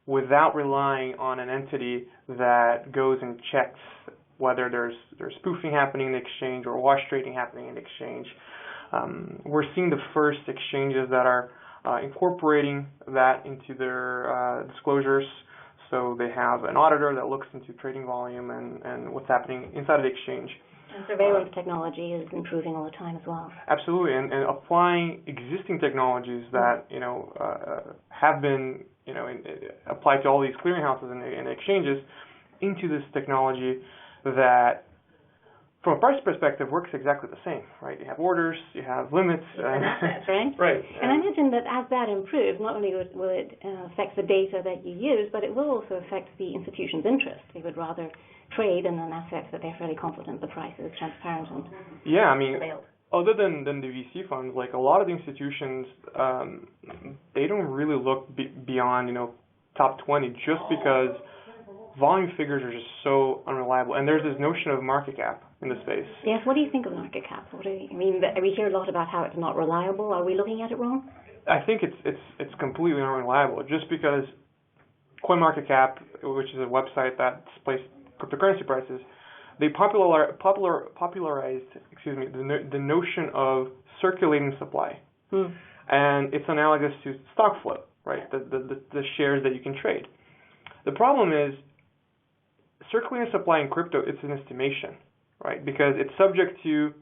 without relying on an entity that goes and checks whether there's spoofing happening in the exchange or wash trading happening in the exchange. We're seeing the first exchanges that are incorporating that into their disclosures. So they have an auditor that looks into trading volume and what's happening inside of the exchange. And surveillance technology is improving all the time as well. Absolutely, and applying existing technologies that have been applied to all these clearinghouses and exchanges into this technology that, from a price perspective, works exactly the same, right? You have orders, you have limits. That's right. Right. And I imagine that as that improves, not only will it affect the data that you use, but it will also affect the institution's interest. They would rather trade in an asset that they're fairly confident the price is transparent and available. Other than the VC funds, a lot of the institutions, they don't really look beyond, top 20 just because volume figures are just so unreliable. And there's this notion of market cap in the space. Yes, what do you think of market cap? We hear a lot about how it's not reliable. Are we looking at it wrong? I think it's completely unreliable just because CoinMarketCap, which is a website that displays cryptocurrency prices, they popularized the notion of circulating supply. And it's analogous to stock flow, right? The shares that you can trade. The problem is circulating supply in crypto, it's an estimation, right? Because it's subject to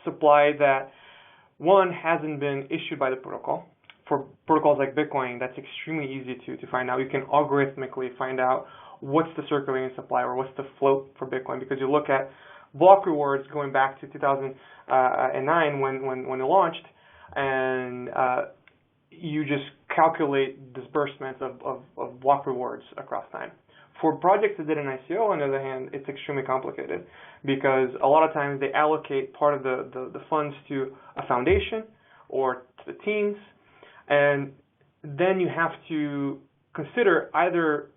supply that, one, hasn't been issued by the protocol. For protocols like Bitcoin, that's extremely easy to find out. You can algorithmically find out what's the circulating supply or what's the float for Bitcoin, because you look at block rewards going back to 2009 when it launched, and you just calculate disbursements of block rewards across time. For projects that did an ICO, on the other hand, it's extremely complicated because a lot of times they allocate part of the funds to a foundation or to the teams, and then you have to consider either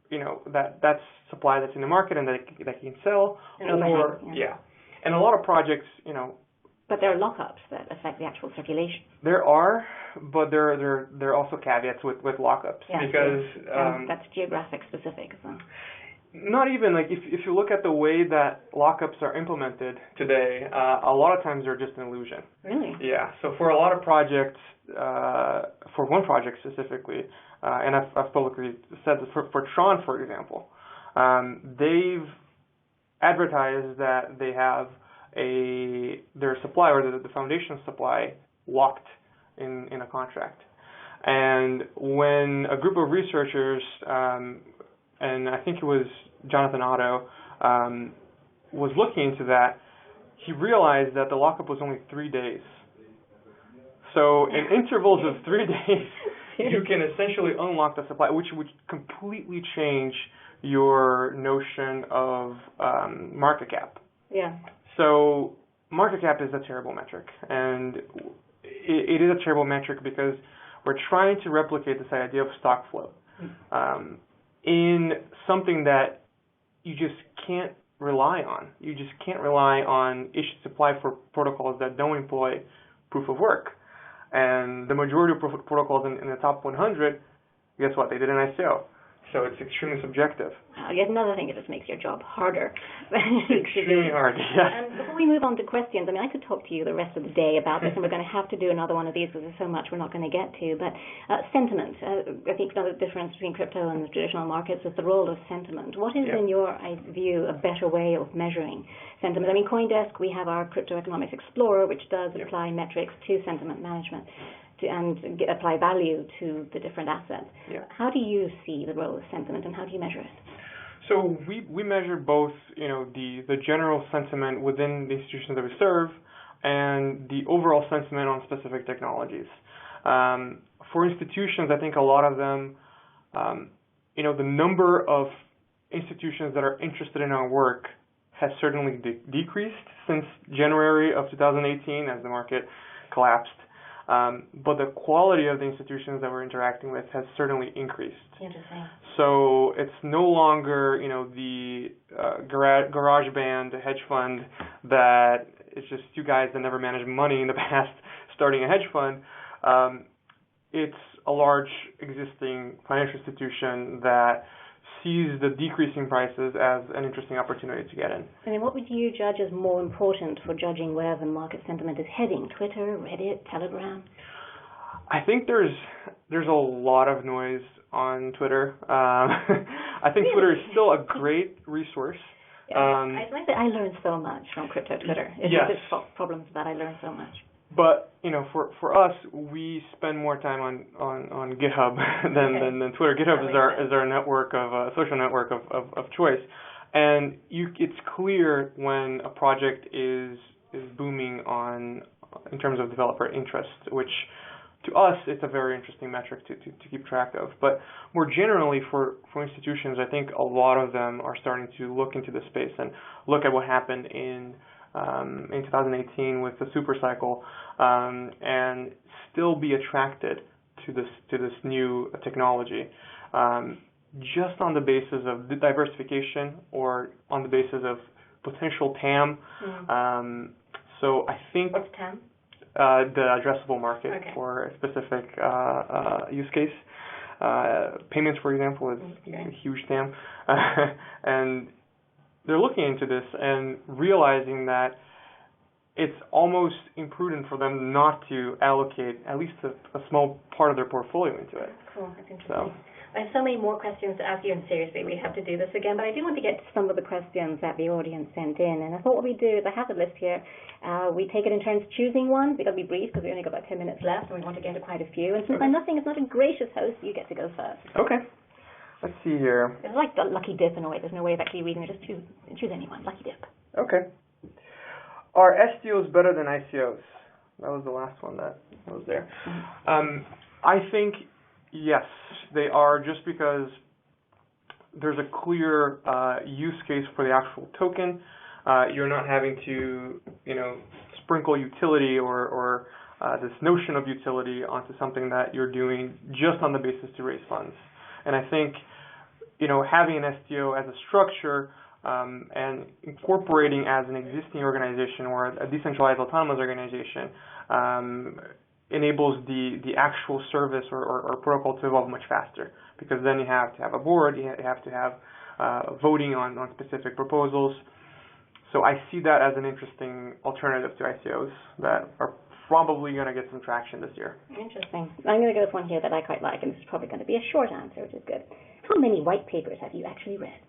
that's supply that's in the market and that you can sell, and a lot of projects, But there are lockups that affect the actual circulation. There are, but there are also caveats with lockups because that's geographic specific. So. Not even if you look at the way that lockups are implemented today, a lot of times they're just an illusion. Really? Yeah. So for a lot of projects, for one project specifically, and I've publicly said this for Tron, for example, they've advertised that they have their supply or the foundation supply locked in a contract. And when a group of researchers, and I think it was Jonathan Otto, was looking into that, he realized that the lockup was only 3 days. So in intervals of 3 days, you can essentially unlock the supply, which would completely change your notion of market cap. Yeah. So market cap is a terrible metric, and it is a terrible metric because we're trying to replicate this idea of stock flow in something that you just can't rely on. You just can't rely on issued supply for protocols that don't employ proof of work. And the majority of protocols in the top 100, guess what? They did an ICO. So it's extremely subjective. Yet another thing, it just makes your job harder. Extremely hard, yeah. And before we move on to questions, I could talk to you the rest of the day about this, and we're going to have to do another one of these because there's so much we're not going to get to. But sentiment, I think another difference between crypto and the traditional markets is the role of sentiment. What is, in your view, a better way of measuring sentiment? CoinDesk, we have our Crypto Economics Explorer, which does apply metrics to sentiment management and apply value to the different assets. Yeah. How do you see the role of sentiment, and how do you measure it? So we measure both, the general sentiment within the institutions that we serve, and the overall sentiment on specific technologies. For institutions, I think a lot of them, the number of institutions that are interested in our work has certainly decreased since January of 2018 as the market collapsed. But the quality of the institutions that we're interacting with has certainly increased. Interesting. So it's no longer, the garage band hedge fund that it's just two guys that never managed money in the past starting a hedge fund. It's a large existing financial institution that sees the decreasing prices as an interesting opportunity to get in. I mean, what would you judge as more important for judging where the market sentiment is heading? Twitter, Reddit, Telegram? I think there's a lot of noise on Twitter. I think Twitter is still a great resource. Yeah. I learned so much from crypto Twitter. It's yes. just problems that I learned so much. But for us, we spend more time on GitHub than Twitter. GitHub is our network of social network of choice, and it's clear when a project is booming in terms of developer interest, which to us it's a very interesting metric to keep track of. But more generally for institutions, I think a lot of them are starting to look into the space and look at what happened in 2018 with the super cycle, and still be attracted to this new technology, just on the basis of the diversification or on the basis of potential TAM. So I think what's TAM? The addressable market for a specific use case. Payments, for example, is a huge TAM, and they're looking into this and realizing that it's almost imprudent for them not to allocate at least a small part of their portfolio into it. Cool, that's interesting. I have so many more questions to ask you, and seriously, we have to do this again, but I do want to get to some of the questions that the audience sent in, and I thought what we do is I have a list here. We take it in turns choosing one. We've got to be brief because we only got about 10 minutes left, and we want to get into quite a few. And since I'm not a gracious host, you get to go first. Okay. Let's see here. It's like the lucky dip in a way. There's no way of actually reading it. Just choose anyone. Lucky dip. Okay. Are STOs better than ICOs? That was the last one that was there. I think yes, they are, just because there's a clear use case for the actual token. You're not having to, sprinkle utility or this notion of utility onto something that you're doing just on the basis to raise funds. And I think, having an STO as a structure and incorporating as an existing organization or a decentralized autonomous organization enables the actual service or protocol to evolve much faster, because then you have to have a board, you have to have voting on specific proposals. So I see that as an interesting alternative to ICOs that are probably going to get some traction this year. Interesting. I'm going to go with one here that I quite like, and this is probably going to be a short answer, which is good. How many white papers have you actually read?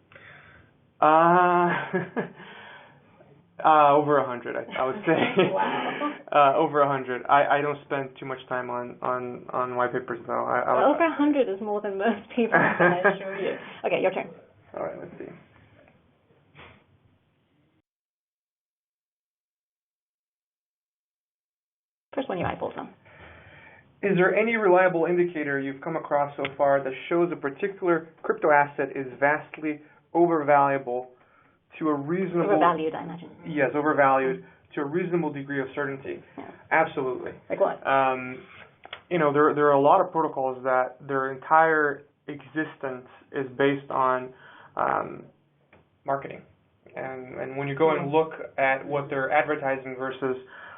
Over 100, I would say. Wow. Over 100. I don't spend too much time on white papers, though. Over 100 is more than most people, I assure you. Okay, your turn. All right, let's see. First one you eyeballs on. Is there any reliable indicator you've come across so far that shows a particular crypto asset is vastly overvalued to a reasonable... Overvalued, I imagine. Yes, overvalued to a reasonable degree of certainty. Yeah. Absolutely. Like what? There are a lot of protocols that their entire existence is based on marketing. And when you go and look at what they're advertising versus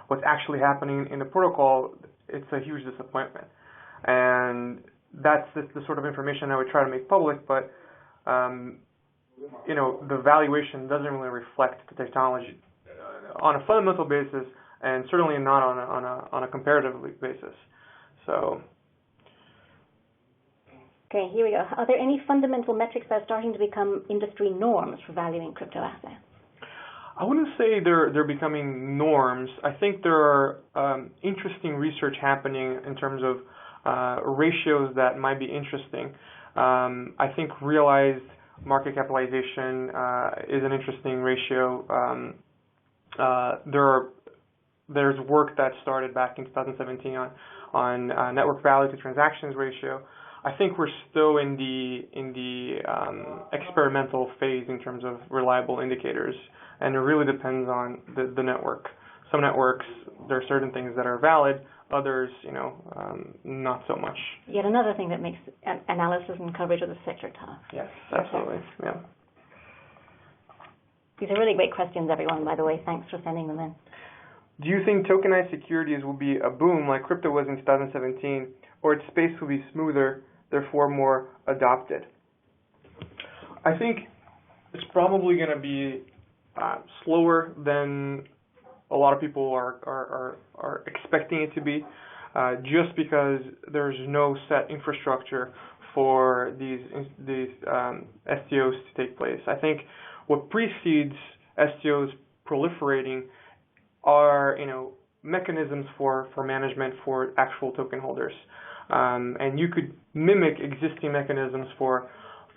what's actually happening in the protocol, it's a huge disappointment. And that's the sort of information I would try to make public, but the valuation doesn't really reflect the technology on a fundamental basis, and certainly not on a comparative basis. So. Okay, here we go. Are there any fundamental metrics that are starting to become industry norms for valuing crypto assets? I wouldn't say they're becoming norms. I think there are interesting research happening in terms of ratios that might be interesting. I think realized market capitalization is an interesting ratio. There are there's work that started back in 2017 on network value to transactions ratio. I think we're still in the experimental phase in terms of reliable indicators, and it really depends on the network. Some networks, there are certain things that are valid, others, not so much. Yet another thing that makes analysis and coverage of the sector tough. Yes, absolutely. Yeah. These are really great questions, everyone, by the way. Thanks for sending them in. Do you think tokenized securities will be a boom like crypto was in 2017, or its space will be smoother, therefore more adopted? I think it's probably going to be slower than a lot of people are expecting it to be, just because there's no set infrastructure for these STOs to take place. I think what precedes STOs proliferating are mechanisms for management for actual token holders, and you could mimic existing mechanisms for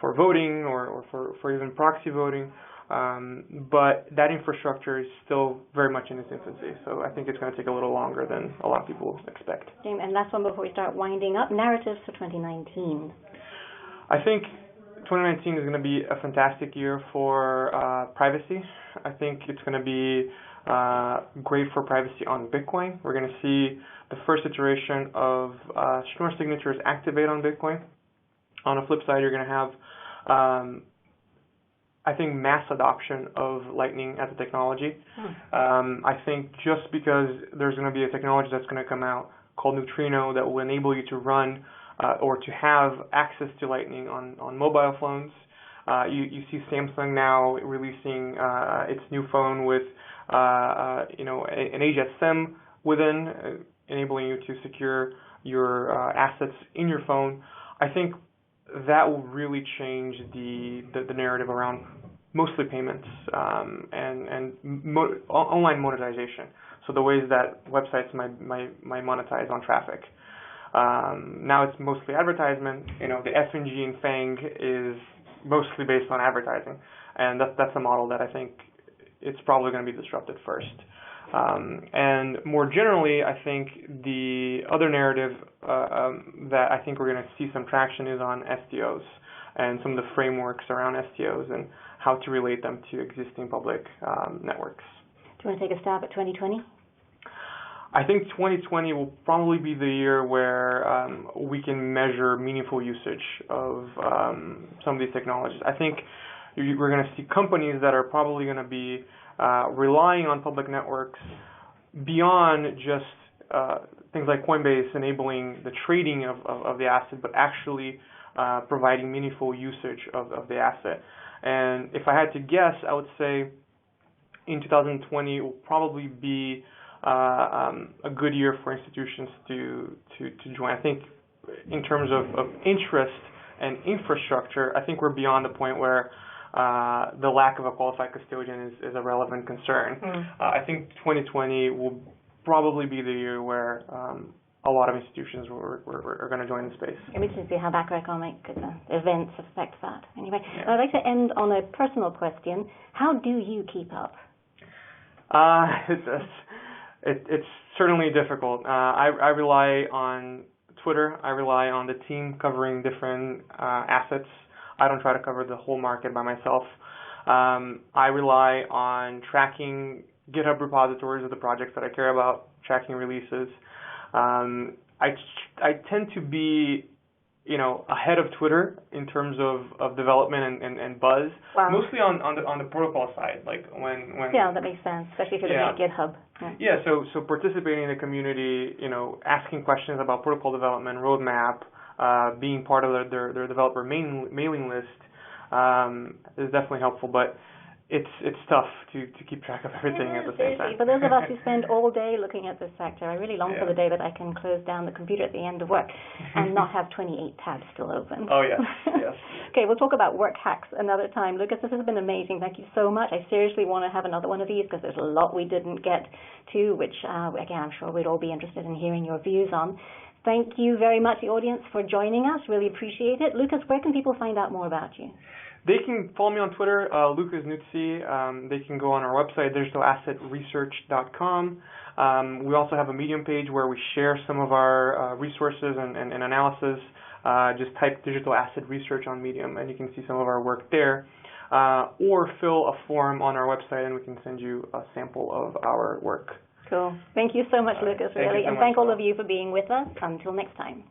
voting or for even proxy voting, but that infrastructure is still very much in its infancy. So I think it's going to take a little longer than a lot of people expect. And last one before we start winding up, narratives for 2019. I think 2019 is going to be a fantastic year for privacy. I think it's going to be great for privacy on Bitcoin. We're going to see the first iteration of Schnorr signatures activate on Bitcoin. On the flip side, you're going to have I think mass adoption of Lightning as a technology. I think just because there's going to be a technology that's going to come out called Neutrino that will enable you to run or to have access to Lightning on mobile phones. You see Samsung now releasing its new phone with an Acheson within, enabling you to secure your assets in your phone. I think that will really change the narrative around mostly payments and online monetization. So the ways that websites might monetize on traffic. Now it's mostly advertisement. The FNG in FANG is mostly based on advertising, and that's a model that I think it's probably going to be disrupted first. And more generally, I think the other narrative that I think we're going to see some traction is on STOs and some of the frameworks around STOs and how to relate them to existing public networks. Do you want to take a stab at 2020? I think 2020 will probably be the year where we can measure meaningful usage of some of these technologies. I think we're going to see companies that are probably going to be relying on public networks beyond just things like Coinbase enabling the trading of the asset, but actually providing meaningful usage of the asset. And if I had to guess, I would say in 2020 it will probably be a good year for institutions to join. I think in terms of interest and infrastructure, I think we're beyond the point where the lack of a qualified custodian is a relevant concern. I think 2020 will probably be the year where a lot of institutions are going to join the space. It'll be interesting to see how macroeconomic events affect that. Anyway, yeah. I'd like to end on a personal question. How do you keep up? It's certainly difficult. I rely on Twitter. I rely on the team covering different assets. I don't try to cover the whole market by myself. I rely on tracking GitHub repositories of the projects that I care about, tracking releases. I tend to be, ahead of Twitter in terms of development and buzz. Wow. Mostly on the protocol side, like when yeah, that makes sense, especially if you're looking at GitHub. Yeah. So participating in the community, asking questions about protocol development, roadmap, being part of their developer mailing list is definitely helpful, but it's tough to keep track of everything at the same time. For those of us who spend all day looking at this sector, I really long for the day that I can close down the computer at the end of work and not have 28 tabs still open. Oh, yes, yes. Okay, we'll talk about work hacks another time. Lucas, this has been amazing. Thank you so much. I seriously want to have another one of these because there's a lot we didn't get to, which, again, I'm sure we'd all be interested in hearing your views on. Thank you very much, the audience, for joining us. Really appreciate it. Lucas, where can people find out more about you? They can follow me on Twitter, Lucas Nuzzi. They can go on our website, digitalassetresearch.com. We also have a Medium page where we share some of our resources and analysis. Just type digital asset research on Medium, and you can see some of our work there. Or fill a form on our website, and we can send you a sample of our work. Cool. Thank you so much, Lucas, really. And thank all of you for being with us. Until next time.